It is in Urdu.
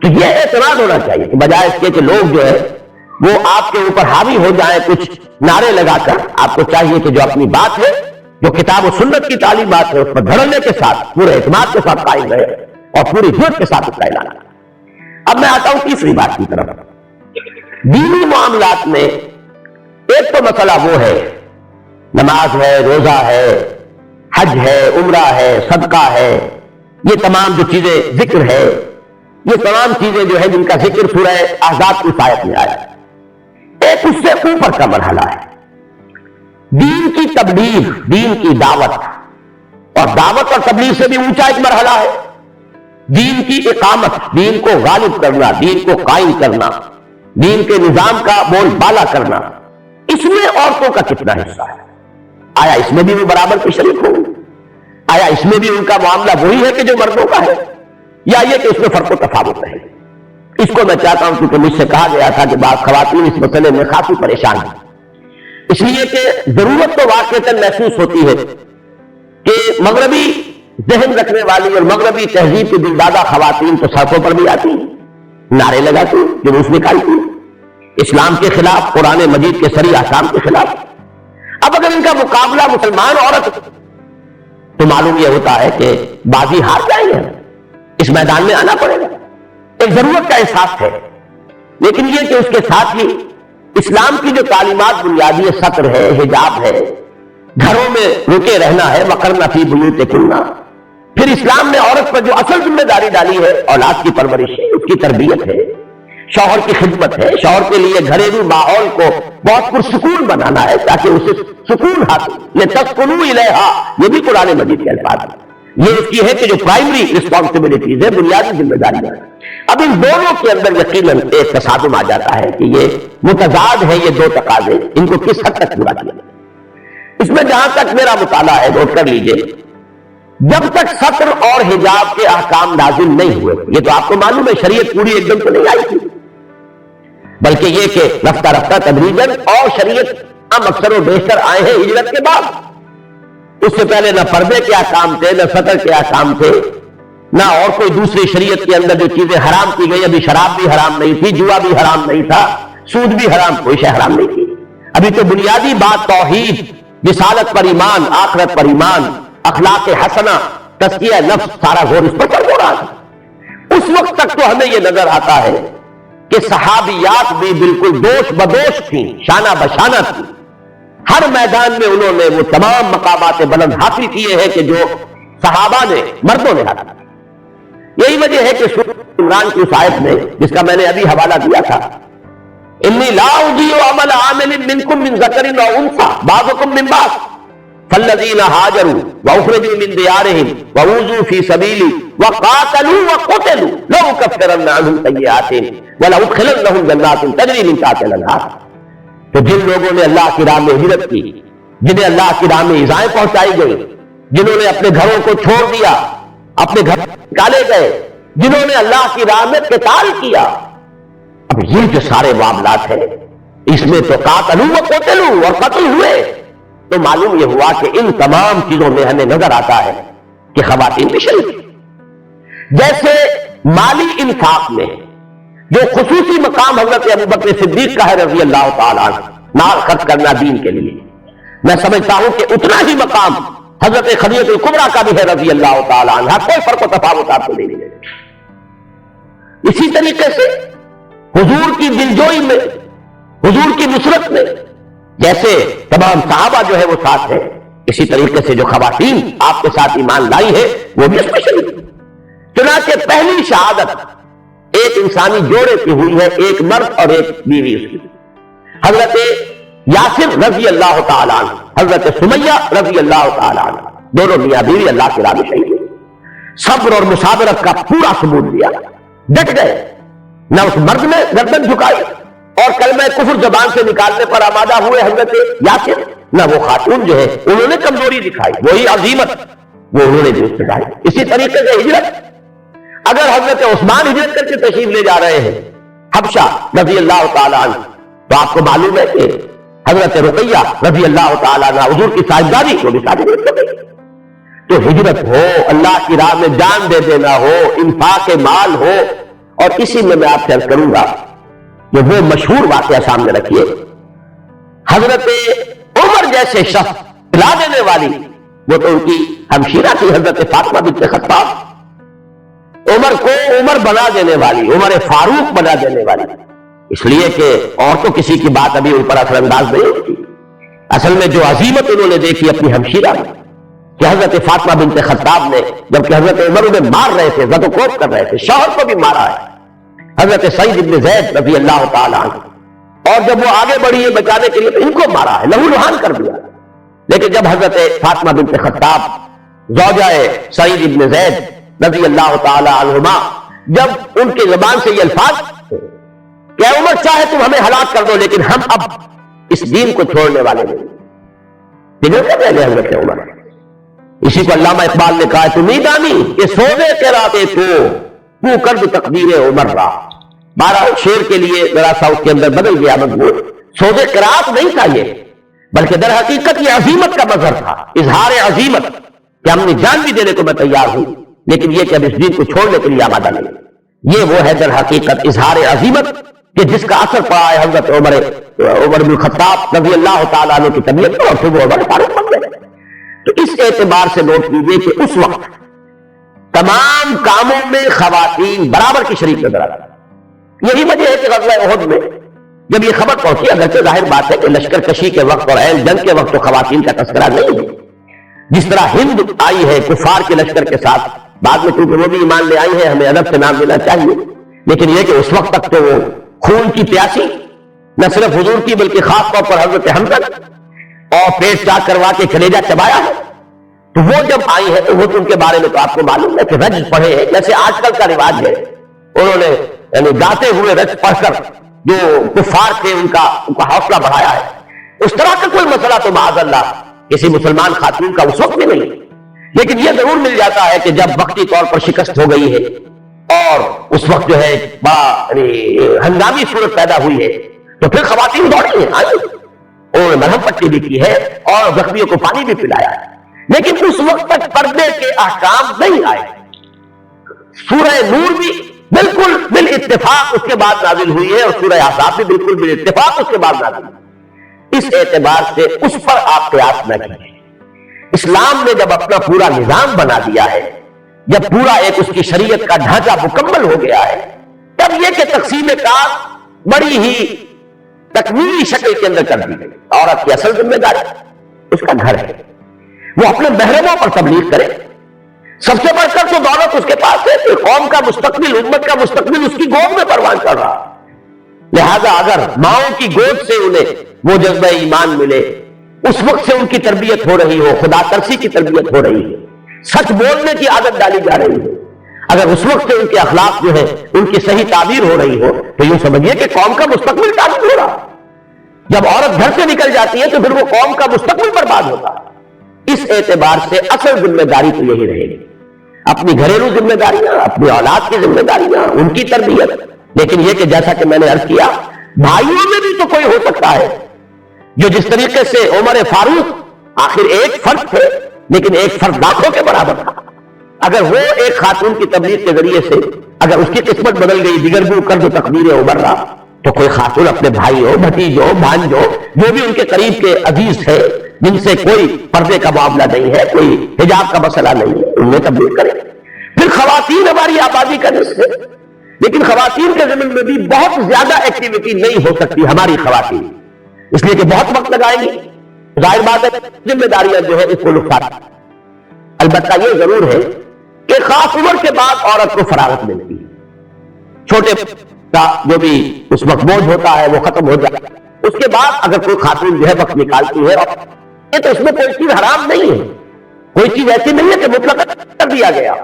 تو یہ اعتراض ہونا چاہیے کہ بجائے اس کے کہ لوگ جو ہے وہ آپ کے اوپر حاوی ہو جائیں کچھ نعرے لگا کر، آپ کو چاہیے کہ جو اپنی بات ہے، جو کتاب و سنت کی تعلیمات ہے، اس پر دھڑنے کے ساتھ پورے اعتماد کے ساتھ قائم رہے اور پوری جرت کے ساتھ اس کا اعلان کرے۔ اب میں آتا ہوں تیسری بات کی طرف۔ دینی معاملات میں ایک تو مسئلہ وہ ہے، نماز ہے، روزہ ہے، حج ہے، عمرہ ہے، صدقہ ہے، یہ تمام جو چیزیں ذکر ہے، یہ تمام چیزیں جو ہے جن کا ذکر سورہ احزاب کی آیت میں آیا۔ ایک اس سے اوپر کا مرحلہ ہے دین کی تبلیغ، دین کی دعوت، اور دعوت اور تبلیغ سے بھی اونچا ایک مرحلہ ہے دین کی اقامت، دین کو غالب کرنا، دین کو قائم کرنا، دین کے نظام کا بول بالا کرنا۔ اس میں عورتوں کا کتنا حصہ ہے؟ آیا اس میں بھی وہ برابر کے شریک ہوں؟ آیا اس میں بھی ان کا معاملہ وہی ہے کہ جو مردوں کا ہے، یا یہ کہ اس میں فرق و تفاوت ہے؟ اس کو میں چاہتا ہوں کیونکہ مجھ سے کہا گیا تھا کہ بعض خواتین اس مسئلے میں کافی پریشان ہیں، اس لیے کہ ضرورت تو واقعتاً محسوس ہوتی ہے کہ مغربی ذہن رکھنے والی اور مغربی تہذیب کی دلدادہ خواتین تو سڑکوں پر بھی آتی ہیں، نعرے لگاتی ہیں، جلوس نکالتی ہیں، اسلام کے خلاف، قرآن مجید کے صریح احکام کے خلاف۔ اب اگر ان کا مقابلہ مسلمان عورت تو معلوم یہ ہوتا ہے کہ بازی ہار جائیں گے، اس میدان میں آنا پڑے گا۔ ایک ضرورت کا احساس ہے، لیکن یہ کہ اس کے ساتھ ہی اسلام کی جو تعلیمات بنیادی سطر ہے، حجاب ہے، گھروں میں رکے رہنا ہے، وقرن فی بیوتکن، پھر اسلام نے عورت پر جو اصل ذمہ داری ڈالی ہے، اولاد کی پرورش ہے، اس کی تربیت ہے، شوہر کی خدمت ہے، شوہر کے لیے گھریلو ماحول کو بہت پرسکون بنانا ہے تاکہ اسے سکون حاصل، لتسکنوا الیہا، یہ بھی قرآن مجید کے الفاظ ہیں۔ یہ اس کی ہے کہ جو پرائمری رسپانسبلٹیز ہے، بنیادی ذمہ داریاں ہیں۔ اب ان دونوں کے اندر یقیناً ایک تصادم آ جاتا ہے کہ یہ متضاد ہے، یہ دو تقاضے، ان کو کس حد تک پورا کیا جائے۔ اس میں جہاں تک میرا مطالعہ ہے، نوٹ کر لیجئے، جب تک سطر اور حجاب کے احکام نازل نہیں ہوئے، یہ تو آپ کو معلوم ہے شریعت پوری ایک دم تو نہیں آئی تھی، بلکہ یہ کہ رفتہ رفتہ تدریجاً، اور شریعت ہم اکثر و بیشتر آئے ہیں ہجرت کے بعد۔ اس سے پہلے نہ پردے کے احکام تھے، نہ سطر کے احکام تھے، نہ اور کوئی دوسری شریعت کے اندر جو چیزیں حرام کی گئی، ابھی شراب بھی حرام نہیں تھی، جوا بھی حرام نہیں تھا، سود بھی حرام، کوئی شے حرام نہیں تھی۔ ابھی تو بنیادی بات توحید، رسالت پر ایمان، آخرت پر ایمان، اخلاق حسنہ، تزکیہ نفس، سارا زور اس پر چل رہا ہے۔ اس وقت تک تو ہمیں یہ نظر آتا ہے کہ صحابیات بھی بالکل دوش بدوش تھیں، شانہ بشانہ تھیں، ہر میدان میں انہوں نے وہ تمام مقامات بلند حاصل کیے ہیں کہ جو صحابہ نے، مردوں نے حاصل کیا۔ یہی وجہ ہے کہ سورۃ عمران کی اس آیت میں، جس کا میں نے ابھی حوالہ دیا تھا، انی لا اضیع عمل عامل منکم من ذکر و انثی بعضکم من بعض فالذین هاجروا واخرجوا من دیارهم وأوذوا في سبیلی وقاتلوا وقتلوا لأکفرن عنهم سیئاتهم ولأدخلنهم جنات تجری من تحتها الانہار۔ تو جن لوگوں نے اللہ کی راہ میں ہجرت کی، جنہیں اللہ کی راہ میں ایذائیں پہنچائی گئی، جنہوں نے اپنے گھروں کو چھوڑ دیا، اپنے گھر نکالے گئے، جنہوں نے اللہ کی راہ میں قتال کیا، اب یہ جو سارے معاملات ہیں، اس میں تو قاتلوا وقتلوا، اور قتل ہوئے، تو معلوم یہ ہوا کہ ان تمام چیزوں میں ہمیں نظر آتا ہے کہ خواتین بھی شریک ہیں۔ جیسے مالی انفاق میں جو خصوصی مقام حضرت ابوبکر صدیق کا ہے رضی اللہ تعالیٰ عنہ، مال خرچ کرنا دین کے لیے، میں سمجھتا ہوں کہ اتنا ہی مقام حضرت خدیجہ الکبریٰ کا بھی ہے رضی اللہ تعالیٰ عنہ، کوئی فرق و تفاوت آپ کو نہیں ملے گا۔ اسی طریقے سے حضور کی دلجوئی میں، حضور کی نصرت میں، جیسے تمام صحابہ جو ہے وہ ساتھ ہیں، اسی طریقے سے جو خواتین آپ کے ساتھ ایمان لائی ہے وہ بھی اس میں شریک ہیں۔ چنانچہ پہلی شہادت ایک انسانی جوڑے کی ہوئی ہے، ایک مرد اور ایک بیوی اس کی، حضرت یاسر رضی اللہ تعالیٰ عنہ، حضرت سمیہ رضی اللہ تعالیٰ عنہ، دونوں میاں بیوی اللہ کی راہ میں شہید ہوئے۔ صبر اور مصابرت کا پورا ثبوت دیا، ڈٹ گئے، نہ اس مرد نے گردن جھکائی اور کلمہ کفر زبان سے نکالنے پر آمادہ ہوئے حضرت یاسر، نہ وہ خاتون جو ہے انہوں نے کمزوری دکھائی، وہی عظیمت وہ انہوں نے درست دکھائی۔ اسی طریقے سے ہجرت، اگر حضرت عثمان ہجرت کر کے تشریف لے جا رہے ہیں حبشہ رضی اللہ تعالیٰ عنہ، تو آپ کو معلوم ہے کہ حضرت رقیہ رضی اللہ تعالیٰ عنہ حضور کی صاحبزادی کو بھی ساتھ ہجرت کر گئی۔ تو ہجرت ہو، اللہ کی راہ میں جان دے دینا ہو، انفاق مال ہو، اور اسی میں آپ سے عرض کروں گا کہ وہ مشہور واقعہ سامنے رکھیے. حضرت عمر جیسے شخص پلا دینے والی، وہ تو ان کی ہمشیرہ تھی حضرت فاطمہ بنت خطاب، عمر کو عمر بنا دینے والی، عمر فاروق بنا دینے والی، اس لیے کہ اور تو کسی کی بات ابھی ان پر اثر انداز نہیں ہوتی. اصل میں جو عظیمت انہوں نے دیکھی اپنی ہمشیرہ میں کہ حضرت فاطمہ بنت خطاب نے، جبکہ حضرت عمر انہیں مار رہے تھے، زد و کوب کر رہے تھے، شوہر کو بھی مارا ہے حضرت سعید بن زید رضی اللہ تعالی عنہ، اور جب وہ آگے بڑھی ہے بچانے کے لیے تو ان کو مارا ہے، لہو لہان کر دیا. لیکن جب حضرت فاطمہ بنت خطاب زوجہ سعید بن زید رضی اللہ تعالی عنہما، جب ان کی زبان سے یہ الفاظ کہ اے عمر چاہے تم ہمیں ہلاک کر دو لیکن ہم اب اس دین کو چھوڑنے والے نہیں، بگڑ کر رہ گئے حضرت عمر. اسی کو علامہ اقبال نے کہا تو نہیں دانی کہ سونے کے راتے تو کرد تقدیر عمر را. 12 شیر کے لیے ذرا سا اس کے اندر بدل گیا مضمون. سودے قرات نہیں تھا یہ، بلکہ در حقیقت یہ عظیمت کا مظہر تھا، اظہار عظیمت کہ ہم نے جان بھی دینے کو میں تیار ہوں لیکن یہ کہ اب اس دین کو چھوڑنے کے لیے آمادہ نہیں. یہ وہ ہے در حقیقت اظہار عظیمت کہ جس کا اثر پڑا ہے حضرت عمر بن خطاب رضی اللہ تعالیٰ عنہ کی طبیعت پر، اور پھر وہ عمر فاروق بن گئے. تو اس اعتبار سے نوٹ کیجیے کہ اس وقت تمام کاموں میں خواتین برابر کی شریک نظر آتی. یہی وجہ ہے کہ غزوہ احد میں جب یہ خبر پہنچی، اگرچہ ظاہر بات ہے کہ لشکر کشی کے وقت اور عین جنگ کے وقت تو خواتین کا تذکرہ نہیں ہے، جس طرح ہند آئی ہے کفار کے لشکر کے ساتھ، بعد میں چونکہ وہ بھی ایمان لے آئی ہیں، ہمیں ادب سے نام لینا چاہیے، لیکن یہ کہ اس وقت تک تو وہ خون کی پیاسی نہ صرف حضور کی بلکہ خاص طور پر حضرت حمزہ اور پیٹ چاک کروا کے کلیجہ چبایا ہے. تو وہ جب آئی ہے تو وہ تو ان کے بارے میں تو آپ کو معلوم ہے کہ رج پڑھے ہیں، جیسے آج کل کا رواج ہے، انہوں نے یعنی گاتے ہوئے رج پڑھ کر جو کفار تھے ان کا حوصلہ بڑھایا ہے. اس طرح کا کوئی مسئلہ تو معاذ اللہ کسی مسلمان خاتون کا اس وقت بھی نہیں، لیکن یہ ضرور مل جاتا ہے کہ جب وقتی طور پر شکست ہو گئی ہے اور اس وقت جو ہے بڑا ہنگامی صورت پیدا ہوئی ہے تو پھر خواتین دوڑی ہیں، انہوں نے مرہم پٹی بھی کی ہے اور زخمیوں کو پانی بھی پلایا ہے. لیکن اس وقت تک پردے کے احکام نہیں آئے. سورہ نور بھی بالکل بالاتفاق اس کے بعد نازل ہوئی ہے اور سورہ احزاب بھی بالکل بالاتفاق اس کے بعد نازل ہوئی. اس اعتبار سے اس پر آپ قیاس نہ کیجیے. اسلام نے جب اپنا پورا نظام بنا دیا ہے، جب پورا ایک اس کی شریعت کا ڈھانچہ مکمل ہو گیا ہے، تب یہ کہ تقسیم کار بڑی ہی تکمیلی شکل کے اندر کر دی گئی. عورت کی اصل ذمہ داری اس کا گھر ہے، وہ اپنے محرموں پر تبلیغ کرے. سب سے بڑھ کر تو دولت اس کے پاس ہے کہ قوم کا مستقبل، امت کا مستقبل اس کی گود میں پروان چڑھ رہا. لہذا اگر ماؤں کی گود سے انہیں وہ جذبہ ایمان ملے، اس وقت سے ان کی تربیت ہو رہی ہو، خدا ترسی کی تربیت ہو رہی ہے، سچ بولنے کی عادت ڈالی جا رہی ہے، اگر اس وقت سے ان کے اخلاق جو ہے ان کی صحیح تعبیر ہو رہی ہو تو یوں سمجھیے کہ قوم کا مستقبل تعبیر ہو رہا. جب عورت گھر سے نکل جاتی ہے تو پھر وہ قوم کا مستقبل برباد ہوتا. اس اعتبار سے اصل ذمہ داری تو یہی رہے گی، اپنی گھریلو ذمہ داریاں، اپنی اولاد کی ذمہ داریاں، ان کی تربیت. لیکن یہ کہ جیسا کہ میں نے عرض کیا، بھائیوں میں بھی تو کوئی ہو سکتا ہے جو جس طریقے سے عمر فاروق آخر ایک فرد تھے لیکن ایک فرد لاکھوں کے برابر تھا. اگر وہ ایک خاتون کی تبلیغ کے ذریعے سے اگر اس کی قسمت بدل گئی، دیگرگو کر دو تقدیر عمر رہا، تو کوئی خاتون اپنے بھائی ہو، بھتیج ہو، بھانج ہو، جو بھی ان کے قریب کے عزیز ہے جن سے کوئی پردے کا معاملہ نہیں ہے، کوئی حجاب کا مسئلہ نہیں ہے، ان میں تبلیغ کرے. پھر خواتین ہماری آبادی کا نصف ہے، لیکن خواتین کے ضمن میں بھی بہت زیادہ ایکٹیویٹی نہیں ہو سکتی ہماری خواتین، اس لیے کہ بہت وقت لگائیں گی. ظاہر بات ہے ذمہ داریاں جو ہے اس کو نقصان. البتہ یہ ضرور ہے کہ خاص عمر کے بعد عورت کو فراغت ملتی ہے، چھوٹے کا جو بھی اس وقت بوجھ ہوتا ہے وہ ختم ہو جاتا ہے. اس کے بعد اگر کوئی خاتون جو ہے وقت نکالتی ہے، تو اس میں کوئی چیز حرام نہیں ہے، کوئی چیز ایسی نہیں ہے کہ مطلق کر دیا گیا.